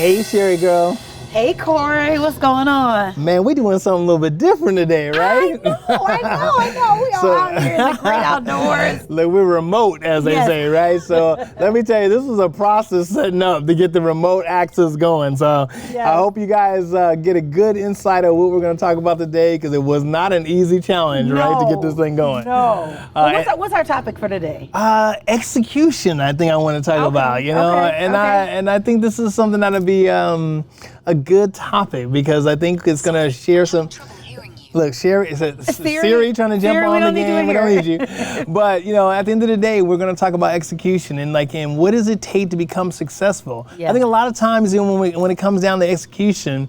Hey, Sherri girl. Hey, Cory, what's going on? Man, we doing something a little bit different today, right? I know. We are out here in the great outdoors. Look, we're remote, as they say, right? So let me tell you, this was a process setting up to get the remote access going. So I hope you guys get a good insight of what we're going to talk about today, because it was not an easy challenge, right, to get this thing going. No. What's our topic for today? Execution, I think I want to talk about, you know, and I think this is something that'll be a good topic, because I think it's going to share some. Look, Sherri, is it Siri trying to jump on the game? We don't need you. But, you know, at the end of the day, we're going to talk about execution and what does it take to become successful? Yeah. I think a lot of times, you know, when it comes down to execution,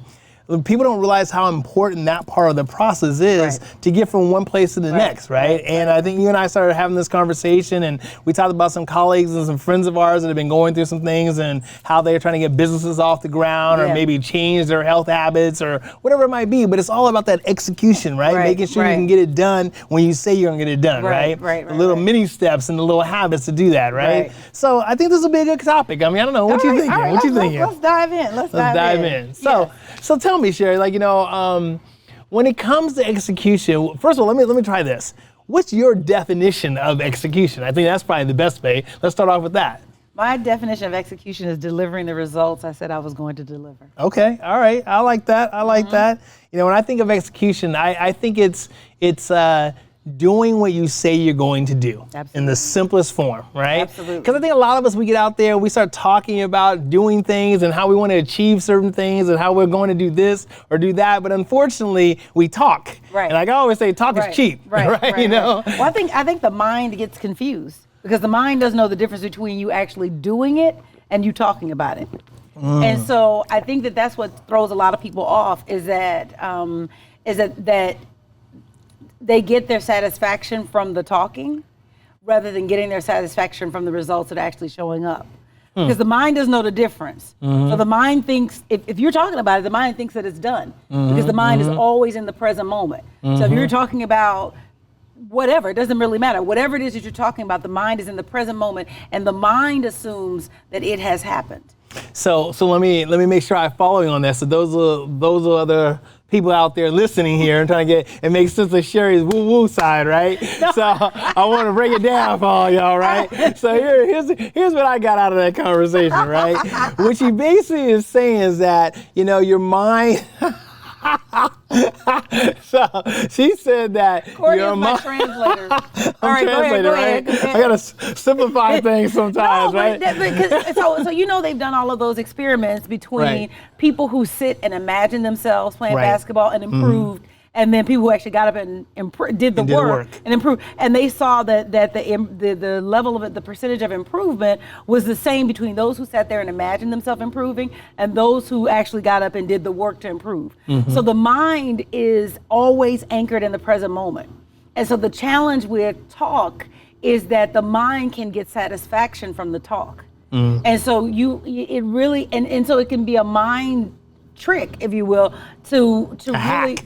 people don't realize how important that part of the process is to get from one place to the next, right? And I think you and I started having this conversation, and we talked about some colleagues and some friends of ours that have been going through some things and how they're trying to get businesses off the ground or maybe change their health habits or whatever it might be. But it's all about that execution, right? Making sure you can get it done when you say you're going to get it done, right? The little mini steps and the little habits to do that, right? So I think this will be a good topic. I mean, I don't know. What you thinking? What you thinking? Let's dive in. Let's dive in. So tell me, Sherri, like, you know, when it comes to execution, first of all, let me try this. What's your definition of execution? I think that's probably the best way. Let's start off with that. My definition of execution is delivering the results I said I was going to deliver. Okay, all right, I like that. I like that. You know, when I think of execution, I think it's doing what you say you're going to do in the simplest form, right? Absolutely. Because I think a lot of us, we get out there and we start talking about doing things and how we want to achieve certain things and how we're going to do this or do that, but unfortunately, we talk. Right. And like I always say, talk is cheap, right? You know? Well, I think the mind gets confused because the mind doesn't know the difference between you actually doing it and you talking about it. And so I think that's what throws a lot of people off is that they get their satisfaction from the talking rather than getting their satisfaction from the results that are actually showing up. Because the mind doesn't know the difference. So the mind thinks, if you're talking about it, the mind thinks that it's done. Because the mind is always in the present moment. So if you're talking about whatever, it doesn't really matter. Whatever it is that you're talking about, the mind is in the present moment and the mind assumes that it has happened. So let me make sure I follow you on that. So those are other people out there listening here and trying to get it makes sense of Sherri's woo-woo side, right? No. So I want to break it down for all y'all, right? So here's what I got out of that conversation, right? What she basically is saying is that, you know, your mind. So she said that Cory is my translator. All right, go ahead. I gotta simplify things sometimes, right? So you know they've done all of those experiments between people who sit and imagine themselves playing basketball and improved, and then people who actually got up and did the work and improved, and they saw that the level of it, the percentage of improvement was the same between those who sat there and imagined themselves improving and those who actually got up and did the work to improve. So the mind is always anchored in the present moment. And so the challenge with talk is that the mind can get satisfaction from the talk. And so it really, and so it can be a mind trick, if you will, to really.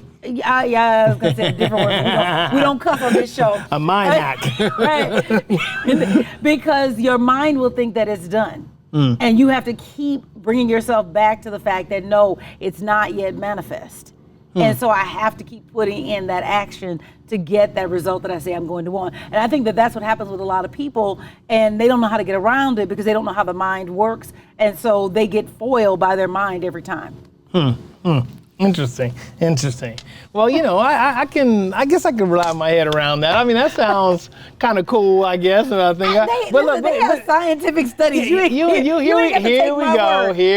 I was gonna say a different word. We don't cuss on this show. A mind hack. Right. Because your mind will think that it's done. And you have to keep bringing yourself back to the fact that no, it's not yet manifest. And so I have to keep putting in that action to get that result that I say I'm going to want. And I think that's what happens with a lot of people, and they don't know how to get around it because they don't know how the mind works. And so they get foiled by their mind every time. Interesting. Well, you know, I guess I can wrap my head around that. I mean, that sounds kind of cool, I guess. And I think, they have scientific studies. Here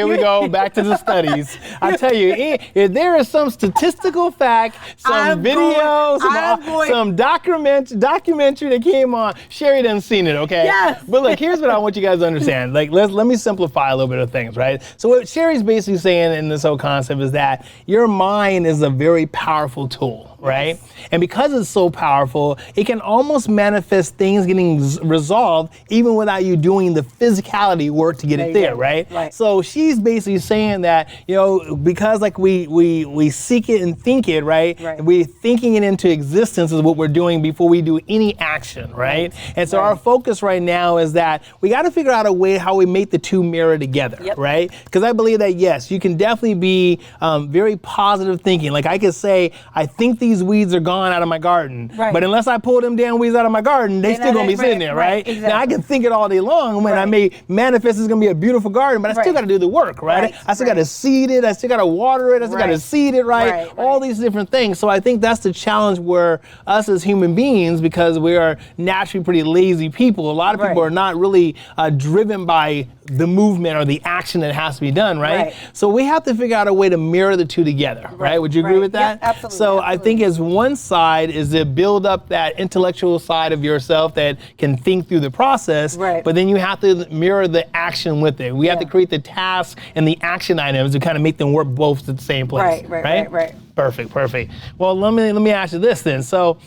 we go. Back to the studies. I tell you, if there is some statistical fact, some video, some documentary that came on, Sherri done seen it, okay? Yes. But look, here's what I want you guys to understand. Like, let me simplify a little bit of things, right? So what Sherri's basically saying in this whole concept is that your mind is a very powerful tool, right? And because it's so powerful, it can almost manifest things getting resolved even without you doing the physicality work to get it there, right? So she's basically saying that, you know, because like we seek it and think it, right? We're thinking it into existence is what we're doing before we do any action, right? And so our focus right now is that we got to figure out a way how we make the two mirror together, right? Because I believe that, yes, you can definitely be very positive thinking. Like I could say, I think these weeds are gone out of my garden, but unless I pull them damn weeds out of my garden, they still gonna be sitting there, right? Exactly. Now I can think it all day long when I may manifest it's gonna be a beautiful garden, but I still gotta do the work, right? I still gotta seed it, I still gotta water it, I still gotta seed it, right? All these different things. So I think that's the challenge where us as human beings, because we are naturally pretty lazy people, a lot of people are not really driven by the movement or the action that has to be done, right? So we have to figure out a way to mirror the two together, right? Would you agree with that? Yeah, absolutely. So I think as one side is to build up that intellectual side of yourself that can think through the process, but then you have to mirror the action with it. We have to create the task and the action items to kind of make them work both at the same place, right? Perfect. Well, let me ask you this then. So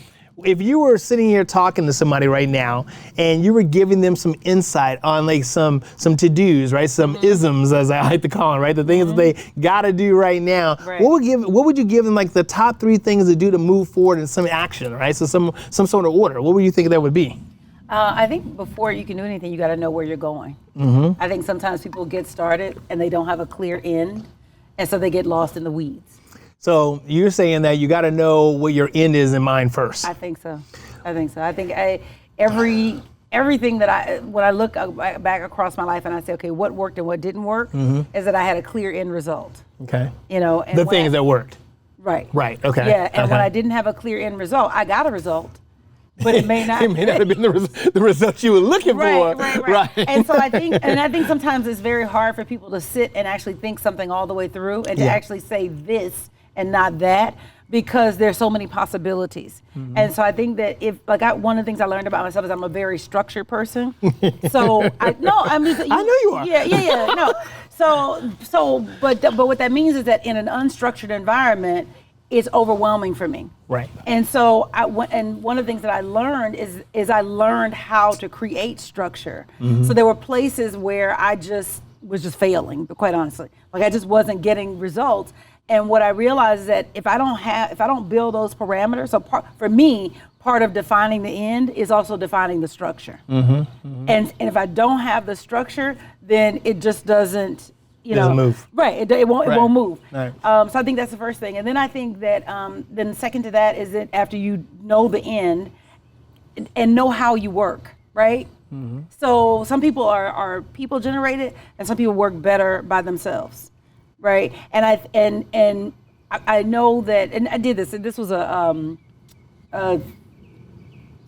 if you were sitting here talking to somebody right now and you were giving them some insight on like some to-dos, right? Some isms, as I like to call them, right? The things that they gotta do right now. What would you give them like the top 3 things to do to move forward in some action, right? So some sort of order. What would you think that would be? I think before you can do anything, you gotta know where you're going. I think sometimes people get started and they don't have a clear end, and so they get lost in the weeds. So you're saying that you got to know what your end is in mind first. I think so. I think everything that when I look back across my life and I say, okay, what worked and what didn't work, is that I had a clear end result. Okay. You know, and the things that worked. Right. Okay. Yeah, and when I didn't have a clear end result, I got a result, but it may not. It may not have been the result you were looking for. Right. And so I think sometimes it's very hard for people to sit and actually think something all the way through and to actually say this and not that, because there's so many possibilities. And so I think that one of the things I learned about myself is I'm a very structured person. So I know you are. Yeah. No. But what that means is that in an unstructured environment, it's overwhelming for me. Right. And so one of the things that I learned is I learned how to create structure. So there were places where I just was just failing, quite honestly. Like I just wasn't getting results. And what I realized is that if I don't build those parameters, so for me, part of defining the end is also defining the structure. And if I don't have the structure, then it just doesn't, doesn't move. Right, it won't move. Right. So I think that's the first thing. And then I think that then second to that is that after you know the end and know how you work, right? So some people are people generated and some people work better by themselves. Right, and I know that, and I did this. And this was a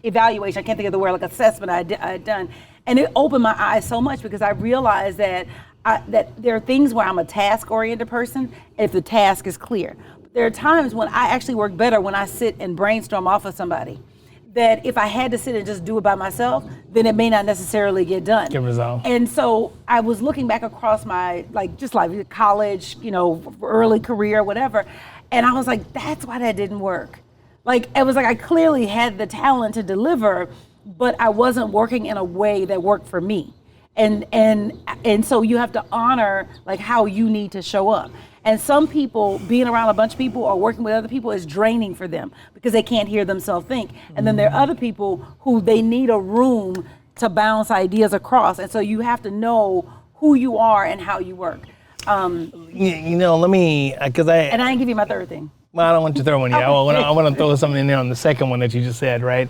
evaluation. I can't think of the word, like assessment I had done, and it opened my eyes so much because I realized that there are things where I'm a task-oriented person if the task is clear. But there are times when I actually work better when I sit and brainstorm off of somebody. That if I had to sit and just do it by myself, then it may not necessarily get done. Get resolved. And so I was looking back across my college, early career, whatever, and I was like, that's why that didn't work. Like it was like I clearly had the talent to deliver, but I wasn't working in a way that worked for me. And so you have to honor like how you need to show up. And some people, being around a bunch of people or working with other people is draining for them because they can't hear themselves think. And then there are other people who they need a room to bounce ideas across. And so you have to know who you are and how you work. Let me, because I didn't give you my third thing. Well, I don't want to throw one yet. I want to throw something in there on the second one that you just said, right?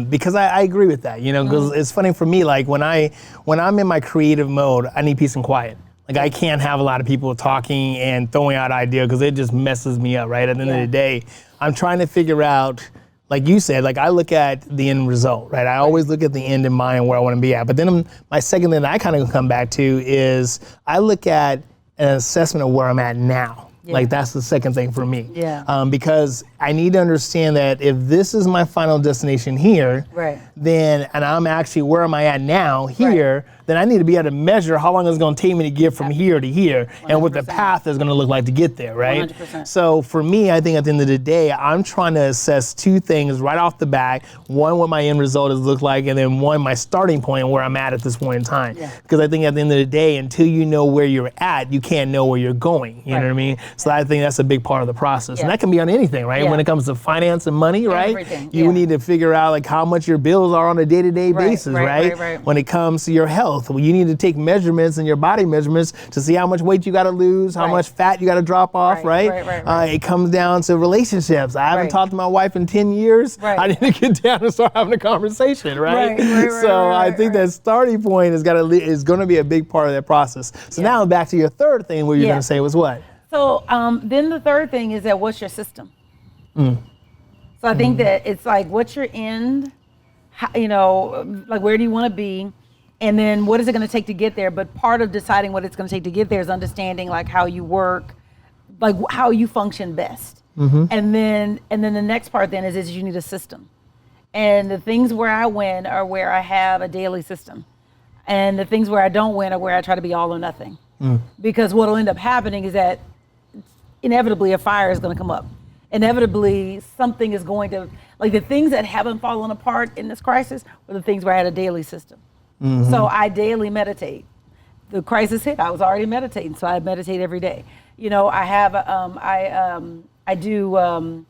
Because I agree with that, because it's funny for me, like when I'm in my creative mode, I need peace and quiet. Like I can't have a lot of people talking and throwing out ideas because it just messes me up, right? At the end of the day, I'm trying to figure out, like you said, like I look at the end result, right? I always look at the end in mind where I want to be at. But then my second thing that I kind of come back to is I look at an assessment of where I'm at now. Yeah. Like that's the second thing for me. Yeah. Because I need to understand that if this is my final destination here, right. then, and I'm actually, where am I at now here, then I need to be able to measure how long it's going to take me to get from here to here 100%. And what the path is going to look like to get there, right? 100%. So for me, I think at the end of the day, I'm trying to assess two things right off the bat. One, what my end result is look like, and then one, my starting point where I'm at this point in time. Yeah. Because I think at the end of the day, until you know where you're at, you can't know where you're going. You know what I mean? So I think that's a big part of the process. And that can be on anything, right? When it comes to finance and money, right? Everything. You need to figure out like how much your bills are on a day-to-day basis, right? When it comes to your health, you need to take measurements and your body measurements to see how much weight you got to lose, how much fat you got to drop off, right? It comes down to relationships. I haven't talked to my wife in 10 years. I need to get down and start having a conversation, right? So I think that starting point is going to be a big part of that process. So now back to your third thing where you're going to say was what? So then the third thing is that what's your system? So I think that it's like, what's your end? How, you know, like where do you want to be? And then what is it going to take to get there? But part of deciding what it's going to take to get there is understanding like how you work, like how you function best. And then the next part then is you need a system. And the things where I win are where I have a daily system. And the things where I don't win are where I try to be all or nothing. Because what will end up happening is that inevitably a fire is going to come up. Inevitably something is going to, like the things that haven't fallen apart in this crisis were the things where I had a daily system. So I daily meditate. The crisis hit, I was already meditating, so I meditate every day. You know, I have, I do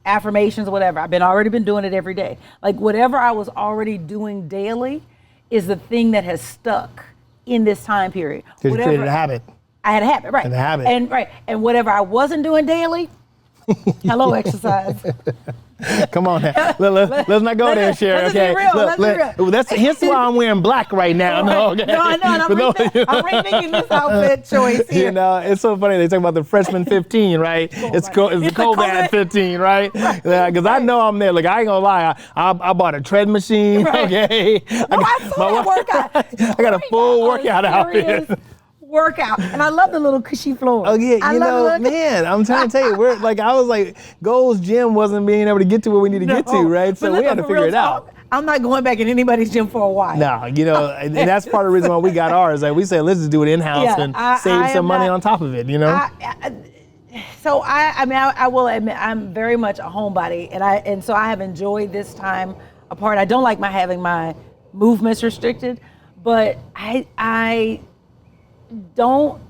affirmations or whatever. I've already been doing it every day. Like whatever I was already doing daily is the thing that has stuck in this time period. Because you created a habit. I had a habit, right. And a habit. And whatever I wasn't doing daily, hello exercise. Come on now. Let's not go there, Sherri. Okay. Let's be real. Here's why I'm wearing black right now. No, okay. No, I know. And I'm rethinking this outfit choice here. You know, it's so funny. They talk about the freshman 15, right? It's the cold at 15, right? Because I know I'm there. Like, I ain't gonna lie. I bought a tread machine. Okay. I saw that workout. I got a full workout outfit. Workout, and I love the little cushy floor. Oh yeah, you know, man, I'm trying to tell you, I was like, Gold's Gym wasn't being able to get to where we need to get to, right? So we had to figure it out. I'm not going back in anybody's gym for a while. No, you know, and that's part of the reason why we got ours. Like we said, let's just do it in-house and save some money on top of it, you know? I will admit, I'm very much a homebody, and so I have enjoyed this time apart. I don't like having my movements restricted, but I don't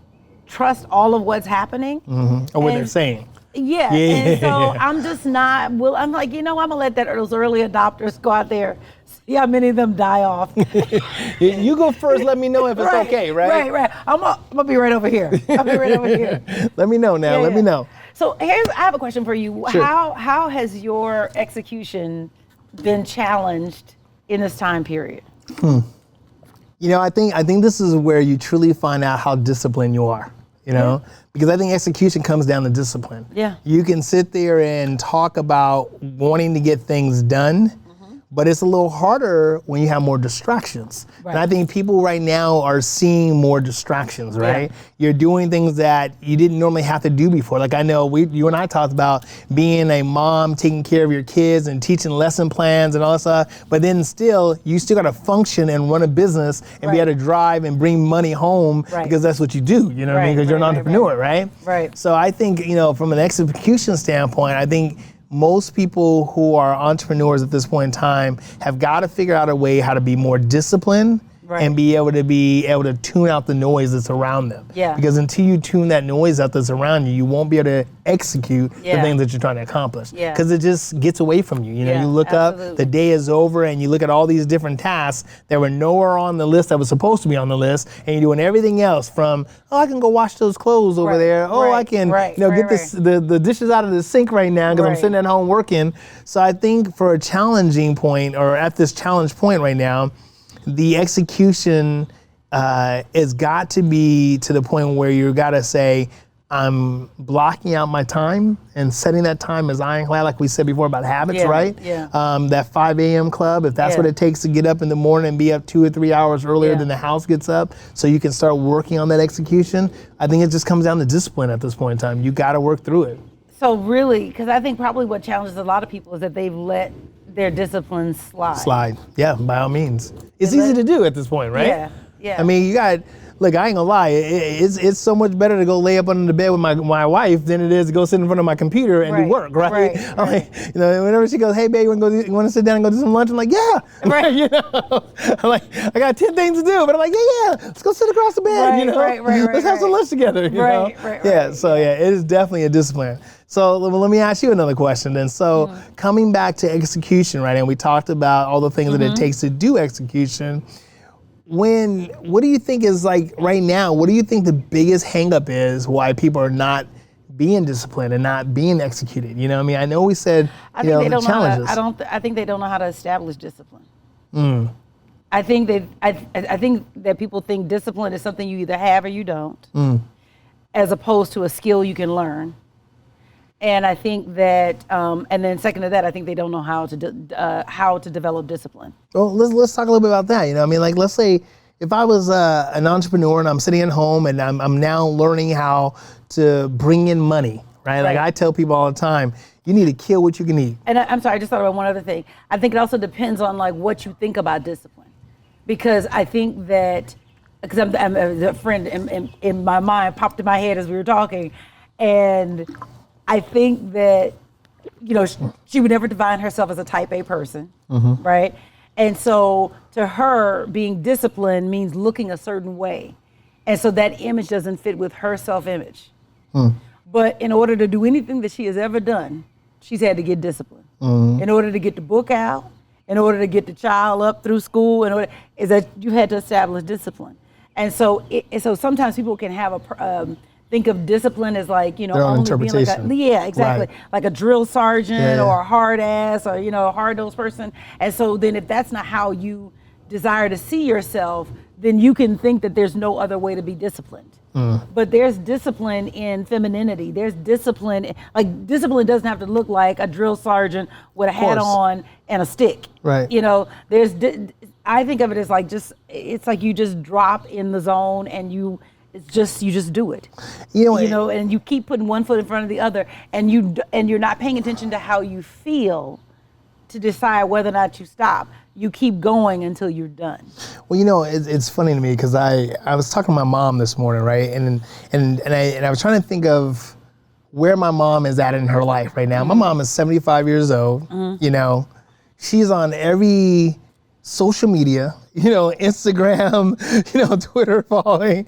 trust all of what's happening. Or what they're saying. Yeah. And so I'm just not, I'm like, you know, I'm gonna let those early adopters go out there, see how many of them die off. You go first, let me know if it's okay, right? Right. I'm gonna be right over here. I'll be right over here. Let me know now, let me know. So I have a question for you. Sure. How has your execution been challenged in this time period? You know, I think this is where you truly find out how disciplined you are, you know? Because I think execution comes down to discipline. Yeah. You can sit there and talk about wanting to get things done, but it's a little harder when you have more distractions. Right. And I think people right now are seeing more distractions, right? Yeah. You're doing things that you didn't normally have to do before. Like I know you and I talked about being a mom, taking care of your kids and teaching lesson plans and all that stuff, but then you still gotta function and run a business and be able to drive and bring money home because that's what you do, you know what I mean? Because you're an entrepreneur, right? Right. So I think, you know, from an execution standpoint, I think most people who are entrepreneurs at this point in time have got to figure out a way how to be more disciplined and be able to tune out the noise that's around them. Yeah. Because until you tune that noise out that's around you, you won't be able to execute the things that you're trying to accomplish. Yeah. Because it just gets away from you. You know, you look up, the day is over, and you look at all these different tasks that were nowhere on the list that was supposed to be on the list, and you're doing everything else from, I can go wash those clothes over there. I can get the dishes out of the sink right now because I'm sitting at home working. So I think for a challenging point, or at this challenge point right now, the execution has got to be to the point where you got to say, I'm blocking out my time and setting that time as ironclad, like we said before about habits, right? Yeah. That 5 a.m. club, if that's what it takes to get up in the morning and be up 2 or 3 hours earlier than the house gets up, so you can start working on that execution. I think it just comes down to discipline at this point in time. You got to work through it. So really, because I think probably what challenges a lot of people is that they've let their discipline slide. Yeah, by all means. It's easy to do at this point, right? Yeah. I mean, look, I ain't gonna lie. It's so much better to go lay up under the bed with my wife than it is to go sit in front of my computer and do work, right? I'm like, whenever she goes, hey, babe, you want to sit down and go do some lunch? I'm like, yeah. Right. I'm like, I got 10 things to do, but I'm like, yeah. Let's go sit across the bed, Right, Let's have some lunch together, Right. So it is definitely a discipline. So let me ask you another question then. So coming back to execution, right? And we talked about all the things that it takes to do execution. What do you think is like right now, what do you think the biggest hang up is why people are not being disciplined and not being executed? You know what I mean? I know we said, the challenges. I think they don't know how to establish discipline. I think that people think discipline is something you either have or you don't, as opposed to a skill you can learn. And I think that, and then second to that, I think they don't know how to develop discipline. Well, let's talk a little bit about that. I mean, like, let's say if I was an entrepreneur and I'm sitting at home and I'm now learning how to bring in money, right? Like I tell people all the time, you need to kill what you can eat. And I'm sorry, I just thought about one other thing. I think it also depends on like what you think about discipline, because I think that because I'm a friend in my mind popped in my head as we were talking, and I think that, she would never define herself as a type A person, right? And so to her, being disciplined means looking a certain way. And so that image doesn't fit with her self-image. But in order to do anything that she has ever done, she's had to get disciplined. In order to get the book out, in order to get the child up through school, is that you had to establish discipline. And so sometimes people can have think of discipline as like, their own interpretation. Being exactly. Right. Like a drill sergeant or a hard ass or, a hard-nosed person. And so then if that's not how you desire to see yourself, then you can think that there's no other way to be disciplined. But there's discipline in femininity. There's discipline, like discipline doesn't have to look like a drill sergeant with a hat on and a stick. Right. I think of it as like it's like you just drop in the zone and you just do it. And you keep putting one foot in front of the other, and you're not paying attention to how you feel to decide whether or not you stop. You keep going until you're done. Well, it's funny to me because I was talking to my mom this morning, right? And I was trying to think of where my mom is at in her life right now. My mom is 75 years old. She's on every social media, Instagram, Twitter following,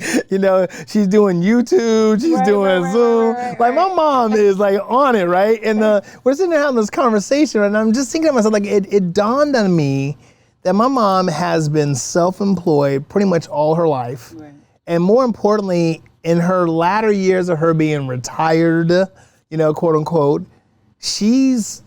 she's doing YouTube, she's doing Zoom. My mom is like on it, right? And we're sitting there having this conversation and I'm just thinking to myself, like it dawned on me that my mom has been self-employed pretty much all her life. Right. And more importantly, in her latter years of her being retired, quote unquote, she's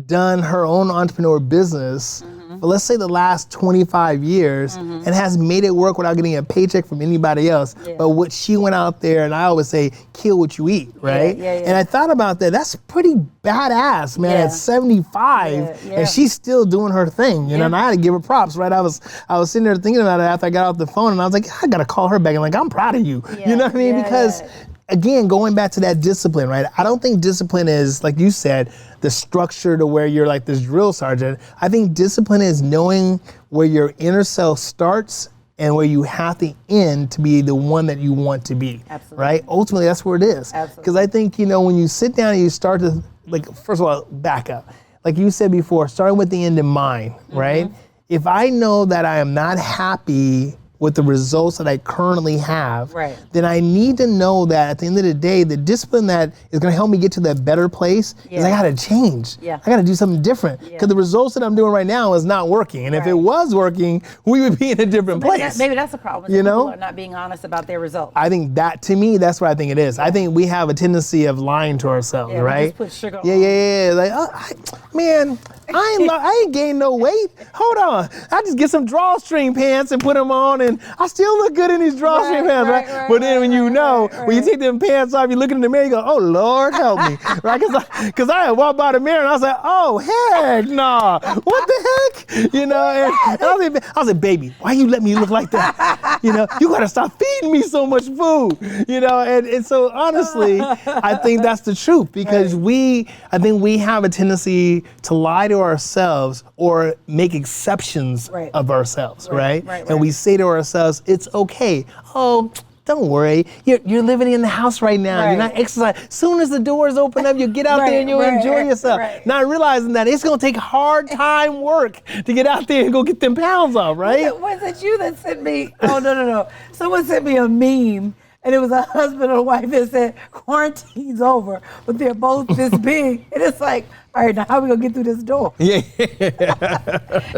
done her own entrepreneur business for let's say the last 25 years and has made it work without getting a paycheck from anybody else. But what she went out there, and I always say, kill what you eat, right? And I thought about that. That's pretty badass, man. At 75, and she's still doing her thing, and I had to give her props, right? I was sitting there thinking about it after I got off the phone, and I was like, I gotta call her back and like, I'm proud of you. You know what I mean? Because again, going back to that discipline, right? I don't think discipline is, like you said, the structure to where you're like this drill sergeant. I think discipline is knowing where your inner self starts and where you have to end to be the one that you want to be. Absolutely. Right? Ultimately, that's where it is. Absolutely. Because I think, when you sit down and you start to, like, first of all, back up. Like you said before, starting with the end in mind, right? If I know that I am not happy with the results that I currently have, then I need to know that at the end of the day, the discipline that is gonna help me get to that better place is I gotta change. I gotta do something different. Because the results that I'm doing right now is not working. And if it was working, we would be in a different place. Maybe that's a problem. People are not being honest about their results. I think that, to me, that's what I think it is. I think we have a tendency of lying to ourselves, right? We just put sugar on. Like, man, I ain't gained no weight. Hold on. I just get some drawstring pants and put them on, and I still look good in these drawstring pants, right? But then when when you take them pants off, you look in the mirror, you go, oh, Lord, help me, right? Because I had walked by the mirror, and I was like, oh, heck nah. What the heck? And I was like, baby, why you let me look like that? You got to stop feeding me so much food, and so honestly, I think that's the truth, because I think we have a tendency to lie to ourselves or make exceptions of ourselves, right? And we say to ourselves, it's okay. Oh, don't worry. You're living in the house right now. You're not exercising. As soon as the doors open up, you'll get out there and you'll enjoy yourself. Not realizing that it's going to take hard time work to get out there and go get them pounds off, right? Was it you that sent me? Oh, no. Someone sent me a meme. And it was a husband and a wife that said, quarantine's over, but they're both this big. And it's like, all right, now how are we going to get through this door? Yeah.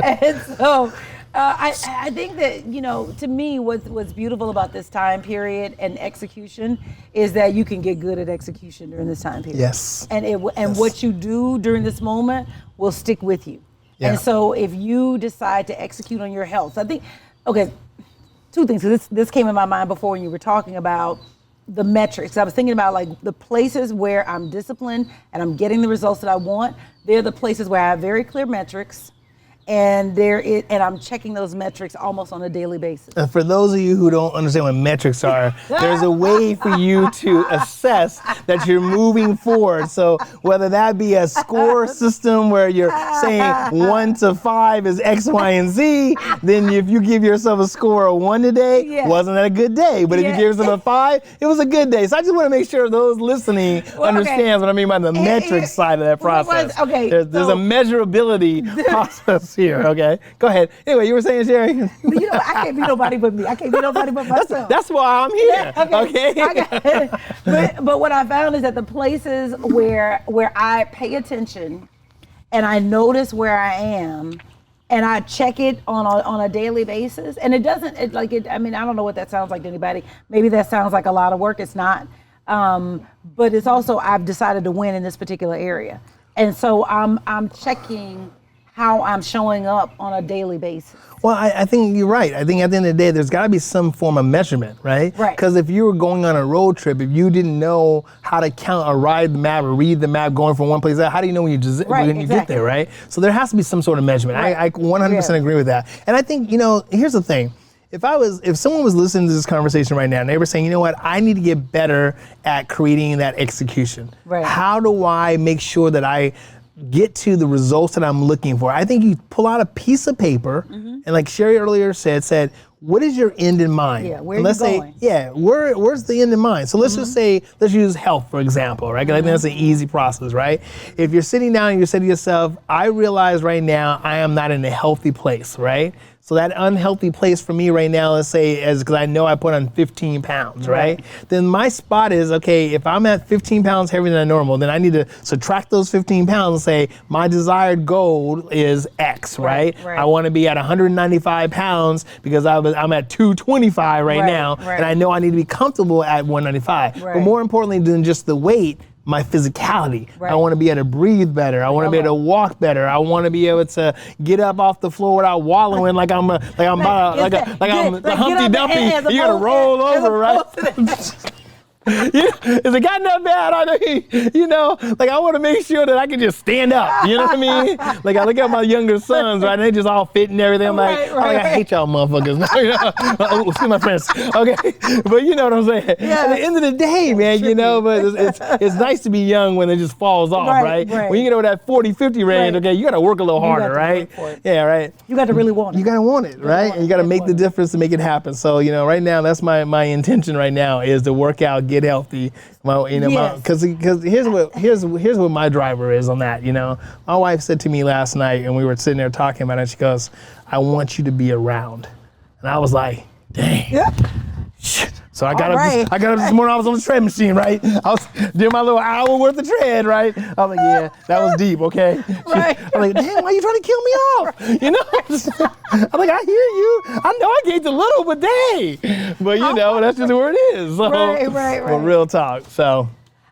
And so I think that, to me, what's beautiful about this time period and execution is that you can get good at execution during this time period. Yes. And what you do during this moment will stick with you. Yeah. And so if you decide to execute on your health, I think, two things. So this came in my mind before when you were talking about the metrics. I was thinking about like the places where I'm disciplined and I'm getting the results that I want. They're the places where I have very clear metrics, and I'm checking those metrics almost on a daily basis. And for those of you who don't understand what metrics are, there's a way for you to assess that you're moving forward. So whether that be a score system where you're saying 1 to 5 is X, Y, and Z, then if you give yourself a score of 1 today, wasn't that a good day? But if you give yourself a 5, it was a good day. So I just want to make sure those listening understand what I mean by the metrics side of that process. There's a measurability process here, okay? Go ahead. Anyway, you were saying, Sherri? I can't be nobody but me. I can't be nobody but myself. That's why I'm here, okay? But what I found is that the places where I pay attention and I notice where I am and I check it on a daily basis, and I don't know what that sounds like to anybody. Maybe that sounds like a lot of work. It's not. But it's also, I've decided to win in this particular area. And so I'm checking how I'm showing up on a daily basis. Well, I think you're right. I think at the end of the day, there's got to be some form of measurement, right? Right. Because if you were going on a road trip, if you didn't know how to count or ride the map or read the map going from one place to how do you know when you get there, right? So there has to be some sort of measurement. Right. I 100% agree with that. And I think, here's the thing. If someone was listening to this conversation right now and they were saying, you know what, I need to get better at creating that execution. Right. How do I make sure that I get to the results that I'm looking for? I think you pull out a piece of paper and like Sherri earlier said, what is your end in mind? Yeah, where are you going? Where's the end in mind? So let's just say, let's use health, for example, right? 'Cause I think that's an easy process, right? If you're sitting down and you're saying to yourself, I realize right now I am not in a healthy place, right? So that unhealthy place for me right now, let's say, because I know I put on 15 pounds, right? Then my spot is, okay, if I'm at 15 pounds heavier than normal, then I need to subtract those 15 pounds and say, my desired goal is X, right? I want to be at 195 pounds because I'm at 225 right now, and I know I need to be comfortable at 195. But more importantly than just the weight, my physicality. I want to be able to breathe better. I want to be able to walk better. I want to be able to get up off the floor without wallowing like I'm the Humpty Dumpty. You gotta roll over, right? Is it gotten that bad? I want to make sure that I can just stand up. You know what I mean? Like I look at my younger sons, right? And they just all fit and everything. I'm like, I hate y'all motherfuckers. Excuse my friends. Okay, but you know what I'm saying? Yeah. At the end of the day, man, but it's nice to be young when it just falls off, right? When you get over that 40, 50 range, okay, you got to work a little harder, right? Yeah, right. You got to really want it. You got to want it, right? And you got to make the difference to make it happen. So, right now, that's my intention right now is to work out, get healthy. Because here's what my driver is on that. My wife said to me last night, and we were sitting there talking about it. She goes, "I want you to be around," and I was like, "Dang." Yeah. So I got up this morning. I was on the tread machine, right? I was doing my little hour worth of tread, right? I was like, yeah, that was deep, okay? I was like, damn, why are you trying to kill me off? I'm like, I hear you. I know I gained a little, but dang. But that's just where it is. So, right. Well, real talk. So.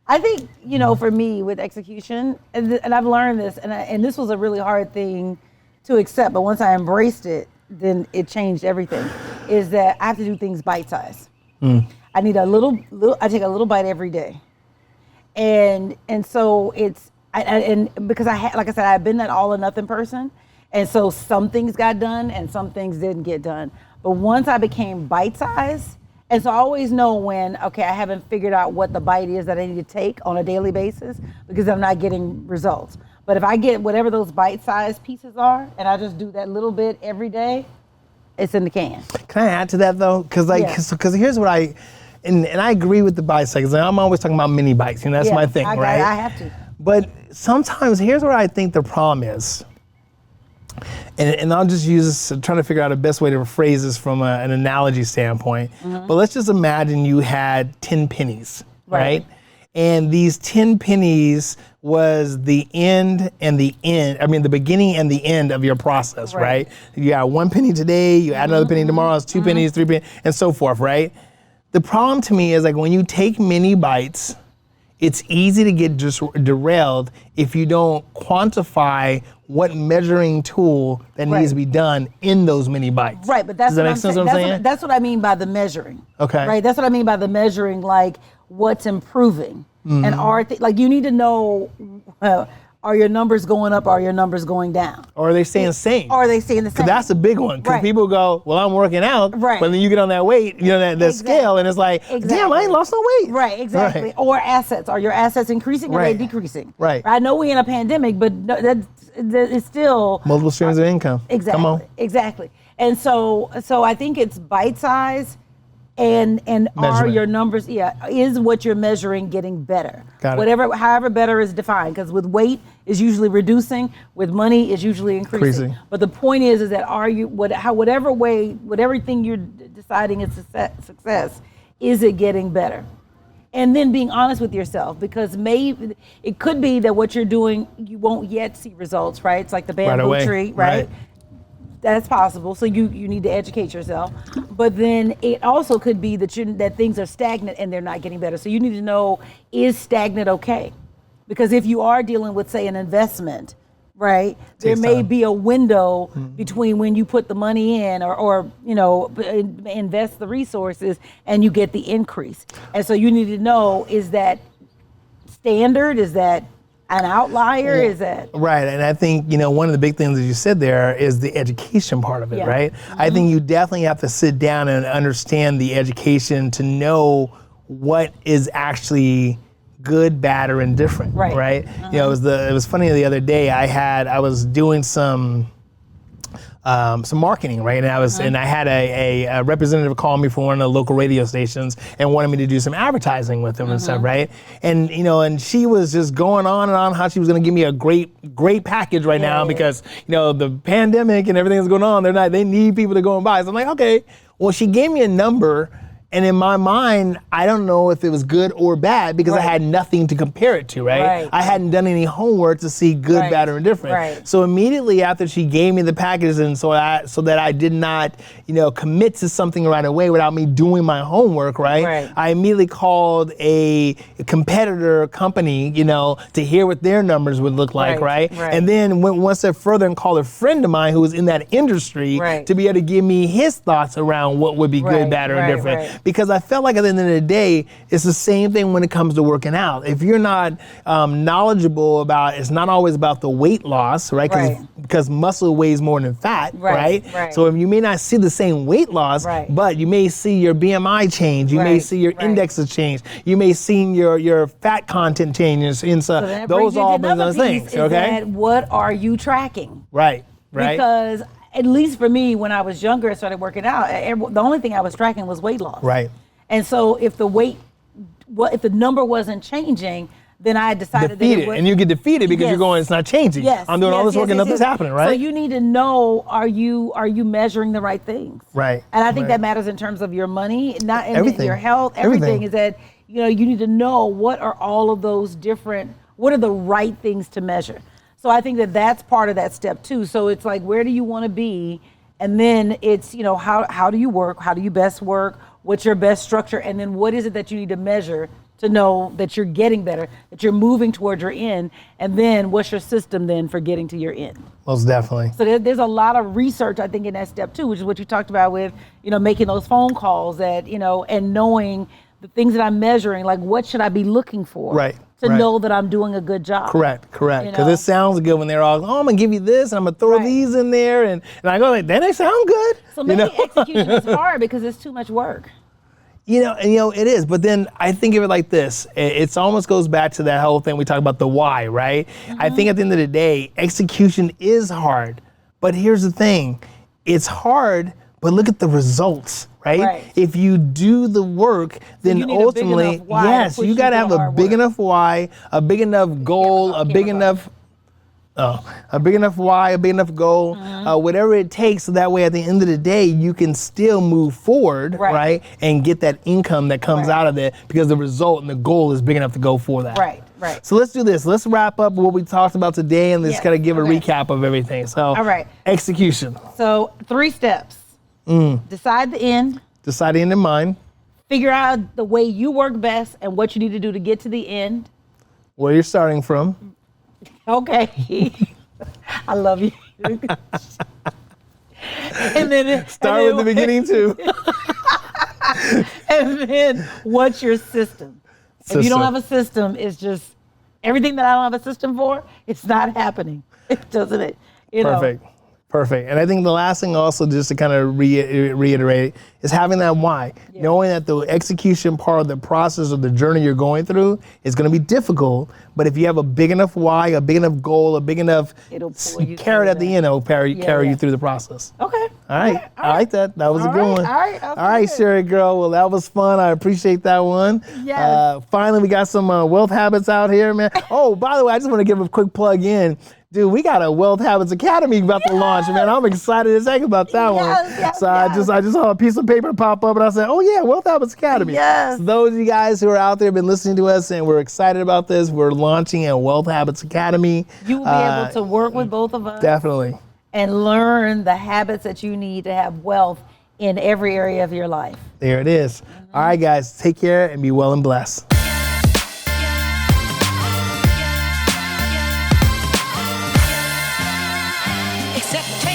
I think, for me with execution, and I've learned this, and this was a really hard thing to accept, but once I embraced it, then it changed everything, is that I have to do things bite-sized. I need I take a little bite every day. And so and because like I said, I've been that all or nothing person. And so some things got done and some things didn't get done. But once I became bite-sized, and so I always know when, okay, I haven't figured out what the bite is that I need to take on a daily basis because I'm not getting results. But if I get whatever those bite-sized pieces are, and I just do that little bit every day, it's in the can. Can I add to that though? Because here's what and I agree with the bite size. I'm always talking about mini bites. That's my thing, right? I have to. But sometimes here's where I think the problem is. And I'll just use this, trying to figure out the best way to phrase this from an analogy standpoint. But let's just imagine you had 10 pennies, right? And these 10 pennies was the end and the end. I mean, the beginning and the end of your process, right? You got 1 penny today, you add another penny tomorrow, it's 2 pennies, 3 pennies, and so forth, right? The problem to me is like when you take mini bites, it's easy to get just derailed if you don't quantify what measuring tool that needs to be done in those mini bites. Right, but that's Does that make sense what I'm saying? That's what I mean by the measuring. Okay. Right, that's what I mean by the measuring, like what's improving. And like you need to know, are your numbers going up, are your numbers going down? Or are they staying the same? Or are they staying the same? That's a big one, because people go, well, I'm working out, but then you get on that weight, that scale, and it's like, damn, I ain't lost no weight. Right, exactly. Right. Or assets. Are your assets increasing or are they decreasing? Right. I know we're in a pandemic, but it's still... multiple streams of income. Exactly. Come on. Exactly. And so I think it's bite-sized, and are your numbers, is what you're measuring getting better? Got it. However better is defined, because with weight is usually reducing, with money is usually increasing. But the point is that whatever thing you're deciding is success, is it getting better? And then being honest with yourself, because maybe it could be that what you're doing, you won't yet see results, right? It's like the bamboo tree, right? That's possible. So you need to educate yourself. But then it also could be that things are stagnant and they're not getting better. So you need to know, is stagnant okay? Because if you are dealing with, say, an investment, right, there may be a window between when you put the money in or invest the resources and you get the increase. And so you need to know, is that standard? Is that an outlier? Is that right? And I think one of the big things that you said there is the education part of it, right? I think you definitely have to sit down and understand the education to know what is actually good, bad, or indifferent, right? It was funny the other day. I was doing some marketing, right? And I had a representative call me from one of the local radio stations and wanted me to do some advertising with them and stuff, right? And and she was just going on and on how she was going to give me a great package right now because the pandemic and everything that's going on. They need people to go and buy. So I'm like, okay. Well, she gave me a number. And in my mind, I don't know if it was good or bad because I had nothing to compare it to, right? I hadn't done any homework to see good, bad, or indifferent. So immediately after she gave me the package, and so that I did not, commit to something right away without me doing my homework, right? I immediately called a competitor company, to hear what their numbers would look like, right? And then went one step further and called a friend of mine who was in that industry to be able to give me his thoughts around what would be good, bad, or indifferent. Because I felt like at the end of the day, it's the same thing when it comes to working out. If you're not knowledgeable about, it's not always about the weight loss, right? Because muscle weighs more than fat, right? So you may not see the same weight loss, but you may see your BMI change. You may see your indexes change. You may see your fat content changes. So those are all those things, okay? What are you tracking? Right. Because at least for me, when I was younger and started working out, the only thing I was tracking was weight loss. And so if if the number wasn't changing, then I decided and you get defeated because you're going, it's not changing. I'm doing all this work and nothing's happening, right? So you need to know, are you measuring the right things? Right. And I think that matters in terms of your money, not in your health. Everything is that, you need to know what are all of those what are the right things to measure. So I think that's part of that step too. So it's like, where do you want to be? And then it's, how do you work? How do you best work? What's your best structure? And then what is it that you need to measure to know that you're getting better, that you're moving towards your end, and then what's your system then for getting to your end? Most definitely. So there's a lot of research, I think, in that step too, which is what you talked about with, making those phone calls that, and knowing the things that I'm measuring, like what should I be looking for? Right. To know that I'm doing a good job. Correct. Because it sounds good when they're all, I'm going to give you this, and I'm going to throw these in there, and I go like, that they sound good. So maybe execution is hard because it's too much work. It is, but then I think of it like this. It almost goes back to that whole thing we talk about, the why, right? Mm-hmm. I think at the end of the day, execution is hard. But here's the thing. It's hard, but look at the results, right? If you do the work, then ultimately, yes, you got to have a big enough why, a big enough goal, a big enough why, a big enough goal, whatever it takes, so that way at the end of the day, you can still move forward, right? And get that income that comes out of it because the result and the goal is big enough to go for that. Right. So let's do this. Let's wrap up what we talked about today and let's kind of give a recap of everything. So, all right. Execution. So 3 steps. Decide the end. Decide the end in mind. Figure out the way you work best and what you need to do to get to the end. Where you're starting from. Okay. I love you. And then start with the beginning too. And then what's your system? If you don't have a system, it's just everything that I don't have a system for, it's not happening. It doesn't. Perfect. And I think the last thing also, just to kind of reiterate, is having that why. Yeah. Knowing that the execution part of the process of the journey you're going through is going to be difficult, but if you have a big enough why, a big enough goal, a big enough carrot at the end, it'll carry you through the process. Okay. All right. I like that. That was a good one. All right, Sherri girl. Well, that was fun. I appreciate that one. Yes. Finally, we got some wealth habits out here, man. Oh, by the way, I just want to give a quick plug in. Dude, we got a Wealth Habits Academy about to launch, man. I'm excited as heck about that one. I just saw a piece of paper pop up and I said, oh yeah, Wealth Habits Academy. Yes. So those of you guys who are out there have been listening to us and we're excited about this, we're launching a Wealth Habits Academy. You will be able to work with both of us. Definitely. And learn the habits that you need to have wealth in every area of your life. There it is. All right, guys, take care and be well and blessed. Except